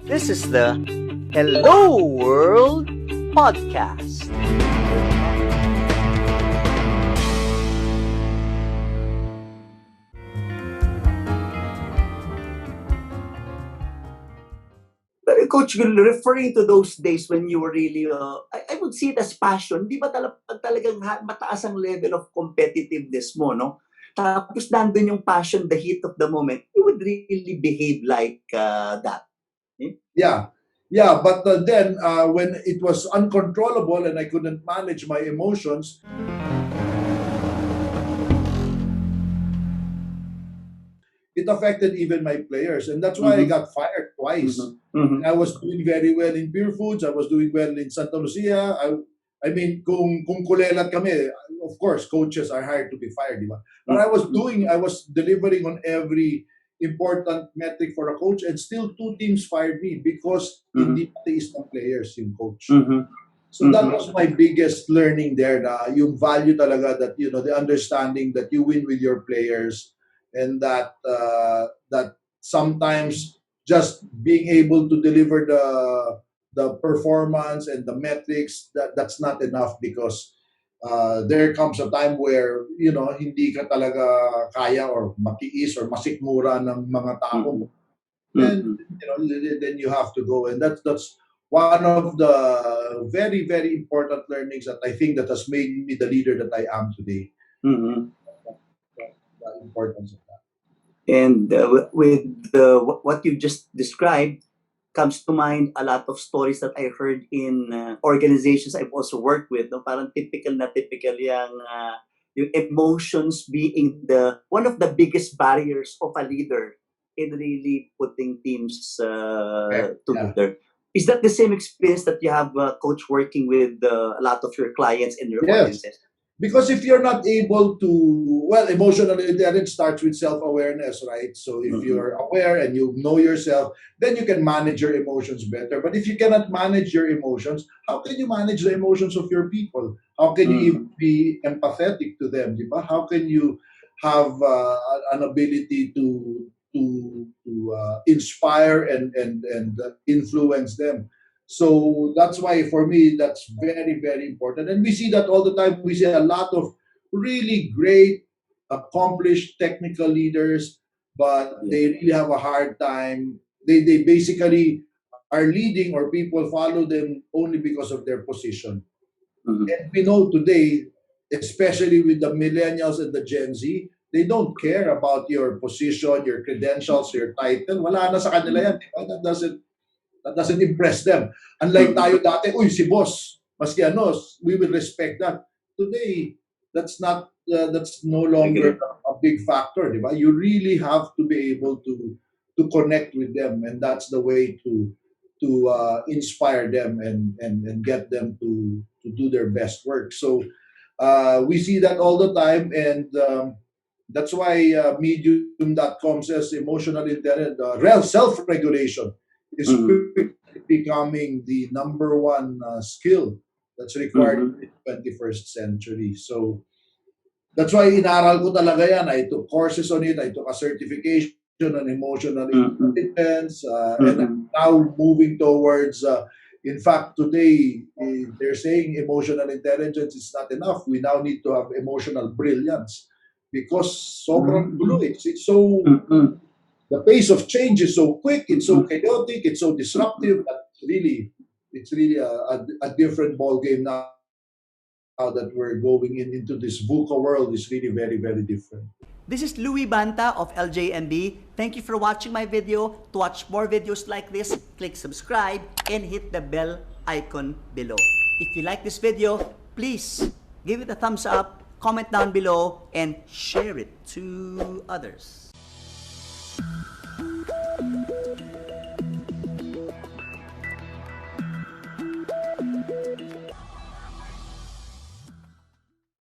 This is the Hello World Podcast. But Coach, referring to those days when you were really, I would see it as passion. Di ba talagang mataas ang level of competitiveness mo, no? Tapos nandun yung passion, the heat of the moment, you would really behave like that. Yeah, but then when it was uncontrollable and I couldn't manage my emotions, it affected even my players, and that's why I got fired twice. I was doing very well in Pure Foods, I was doing well in Santa Lucia. I mean, kung kulelat kami, of course, coaches are hired to be fired, di ba? But I was delivering on every important metric for a coach, and still 2 teams fired me because hindi patiis ng players yung coach. So that was my biggest learning there, na yung value talaga that, you know, the understanding that you win with your players, and that sometimes just being able to deliver the performance and the metrics, that's not enough, because there comes a time where, you know, hindi ka talaga kaya or matiis or masikmura ng mga tao. And you know, then you have to go, and that's one of the very, very important learnings that I think that has made me the leader that I am today. The importance of that. And with what you just described, comes to mind a lot of stories that I heard in organizations I've also worked with. No? Parang typical yung emotions being one of the biggest barriers of a leader in really putting teams together. Is that the same experience that you have, Coach, working with a lot of your clients and your audiences? Because if you're not able to, emotional intelligence starts with self-awareness, right? So if you're aware and you know yourself, then you can manage your emotions better. But if you cannot manage your emotions, how can you manage the emotions of your people? How can you even be empathetic to them? Diba? How can you have an ability to inspire and influence them? So that's why, for me, that's very, very important. And we see that all the time. We see a lot of really great, accomplished technical leaders, but they really have a hard time. They basically are leading, or people follow them only because of their position. And we know today, especially with the millennials and the Gen Z, they don't care about your position, your credentials, your title. Wala na sa kanila yan. That doesn't impress them. Unlike tayo dati, uy, si boss, maski ano, we will respect that. Today, that's no longer a big factor, di ba? You really have to be able to connect with them, and that's the way to inspire them and get them to do their best work. So we see that all the time, and that's why Medium.com says emotional intelligence, self-regulation is becoming the #1 skill that's required in the 21st century. So that's why inaral ko talaga yan. I took courses on it. I took a certification on emotional intelligence, and I'm now moving towards, in fact, today they're saying emotional intelligence is not enough. We now need to have emotional brilliance, because sobrang gulo. It's so the pace of change is so quick, it's so chaotic, it's so disruptive that it's really a different ball game now that we're going into this VUCA world. Is really very, very different. This is Louis Banta of LJMB. Thank you for watching my video. To watch more videos like this, click subscribe and hit the bell icon below. If you like this video, please give it a thumbs up, comment down below, and share it to others.